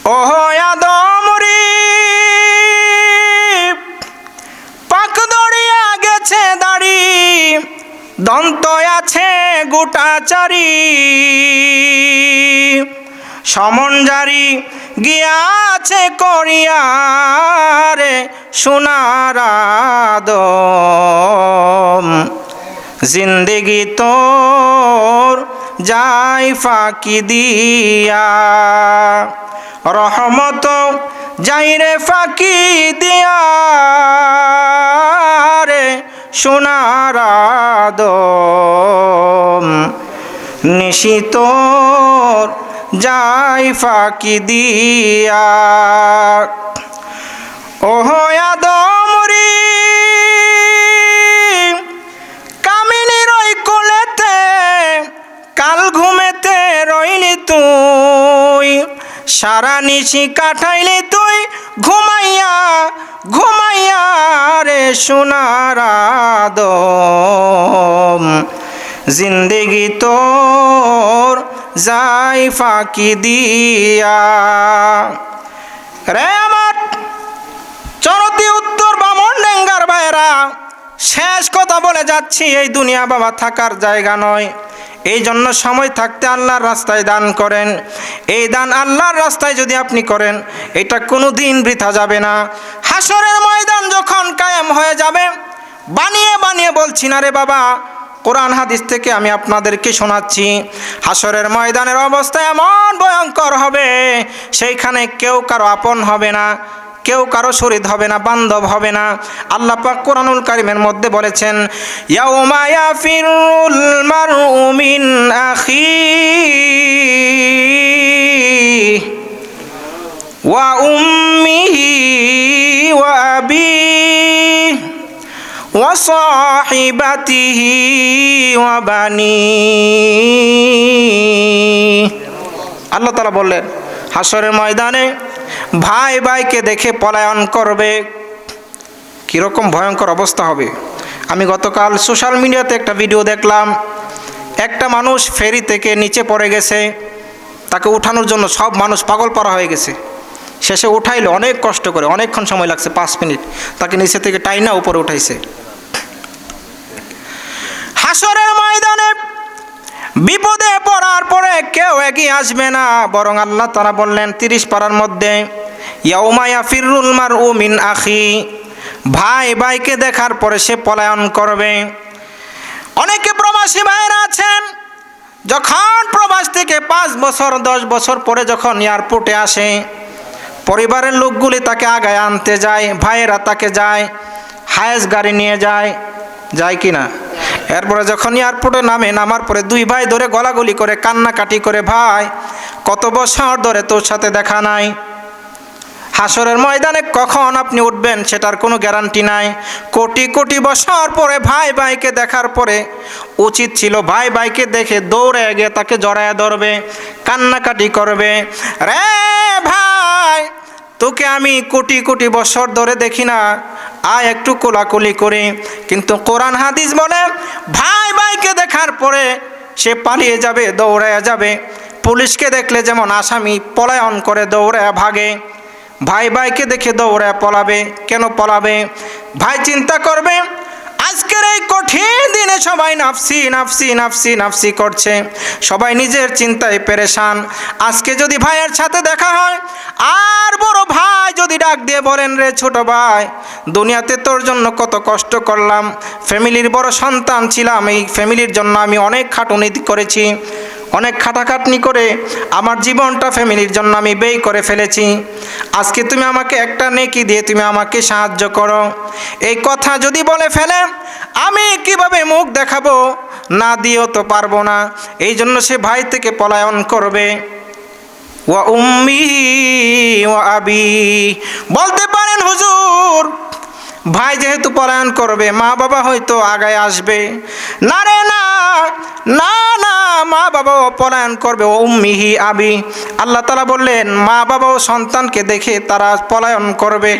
ওহো আদমরি পাক দড়িয়া গেছে দাড়ি, দন্ত আছে গোটাচারি, সমন জারি গিয়াছে করিয়ারে সোনার আদম, জিন্দেগি তোর যাই ফাঁকি দিয়া, রহমত যাইরে ফাঁকি দিয়া রে সোনার আদম, নিশি তোর যাই ফাঁকি দিয়া। ওহো আদমরি কামিনীর ওই কোলেতে কাল ঘুমেতে রইলি তুই, সারা নিশি কাটাইলি তুই ঘুমাইয়া ঘুমাইয়া রে সোনার আদম, জিন্দেগি তোর যাই ফাঁকি দিয়া। রে আমার চরতি উত্তর বামন ডেঙ্গার বাইরা, শেষ কথা বলে যাচ্ছি, এই দুনিয়া বাবা থাকার জায়গা নয়। এই জন্য সময় থাকতে আল্লাহর রাস্তায় দান করেন। এই দান আল্লাহর রাস্তায় যদি আপনি করেন, এটা কোনো দিন বৃথা যাবে না। হাসরের ময়দান যখন কায়েম হয়ে যাবে, বানিয়ে বানিয়ে বলছি না রে বাবা, কোরআন হাদিস থেকে আমি আপনাদেরকে শোনাচ্ছি। হাসরের ময়দানের অবস্থা এমন ভয়ঙ্কর হবে, সেইখানে কেউ কারো আপন হবে না, কেউ কারো শরীর হবে না, বান্ধব হবে না। আল্লাহ পাক কোরআনুল কারীমের মধ্যে বলেছেন, ইয়াউমা ইয়াফিরুল মারউ মিন আখিহি ওয়া উম্মিহি ওয়া আবিহি ওয়া সাহিবাতিহি ওয়া বানিহি। আল্লাহ তাআলা বললেন, হাসরের ময়দানে ভাই ভাইকে দেখে পলায়ন করবে। কীরকম ভয়ঙ্কর অবস্থা হবে। আমি গতকাল সোশ্যাল মিডিয়াতে একটা ভিডিও দেখলাম, একটা মানুষ ফেরি থেকে নিচে পড়ে গেছে, তাকে উঠানোর জন্য সব মানুষ পাগল পারা হয়ে গেছে। শেষে উঠাইলো অনেক কষ্ট করে, অনেকক্ষণ সময় লাগছে, 5 মিনিট, তাকে নিচে থেকে টাইনা উপরে উঠাইছে। হাসরের ময়দানে বিপদে পড়ার পরে কেউ এগিয়ে আসবে না, বরং আল্লাহ তাআলা বললেন 30 পারার মধ্যে, ইয়াউমা ইয়াফিরুল মারউ মিন আখি, ভাই ভাইকে দেখার পরে সে পলায়ন করবে। অনেকে প্রবাসী ভাইরা আছেন, যখন প্রবাস থেকে 5 বছর 10 বছর পরে যখন এয়ারপোর্টে আসে, পরিবারের লোকগুলি তাকে আগায় আনতে যায়, ভাইয়েরা তাকে যায়, হায়েস গাড়ি নিয়ে যায়, যায় কি না? এরপরে যখন এয়ারপোর্টে নামার পরে 2 ভাই ধরে গলাগলি করে কান্নাকাটি করে, ভাই কত বছর ধরে তোর সাথে দেখা নাই। হাসরের ময়দানে কখন আপনি উঠবেন সেটার কোনো গ্যারান্টি নাই। কোটি কোটি বছর পরে ভাই ভাইকে দেখার পরে উচিত ছিল ভাই ভাইকে দেখে দৌড়ে গিয়ে তাকে জড়ায় ধরবে, কান্নাকাটি করবে, রে ভাই তোকে আমি কোটি কোটি বছর ধরে দেখি না, আয় একটু কোলাকুলি করি। কিন্তু কোরআন হাদিস বলে ভাই ভাইকে দেখার পরে সে পালিয়ে যাবে, দৌড়ায় যাবে। পুলিশকে দেখলে যেমন আসামি পলায়ন করে দৌড়ায় ভাগে, ভাই ভাইকে দেখে দৌড়ায় পলাবে। কেন পলাবে? ভাই চিন্তা করবে আজকের এই কঠিন দিনে সবাই নাফসি নাফসি নাফসি নাফসি করছে, সবাই নিজের চিন্তায় পেরেশান। আজকে যদি ভাইয়ের সাথে দেখা হয়, আর বড় ভাই যদি ডাক দিয়ে বলেন, রে ছোট ভাই দুনিয়াতে তোর জন্য কত কষ্ট করলাম, ফ্যামিলির বড় সন্তান ছিলাম, এই ফ্যামিলির জন্য আমি অনেক খাটুনি করেছি, অনেক খাটাখাটনি করে আমার জীবনটা ফ্যামিলির জন্য আমি ব্যয় করে ফেলেছি, আজকে তুমি আমাকে একটা নেকি দিয়ে তুমি আমাকে সাহায্য করো। এই কথা যদি বলে ফেলে আমি কিভাবে মুখ দেখাবো? না দিয়েও তো পারবো না। এই জন্য সে ভাই থেকে পলায়ন করবে। ওয়া উম্মিহি ওয়া আবি, বলতে পারেন হুজুর ভাই যেহেতু পলায়ন করবে মা বাবা হয়তো আগায় আসবে। না রে না, না না, মা বাবাও পলায়ন করবে। ও উম্মিহি আবি, আল্লাহ তাআলা বললেন মা বাবাও সন্তানকে দেখে তারা পলায়ন করবে।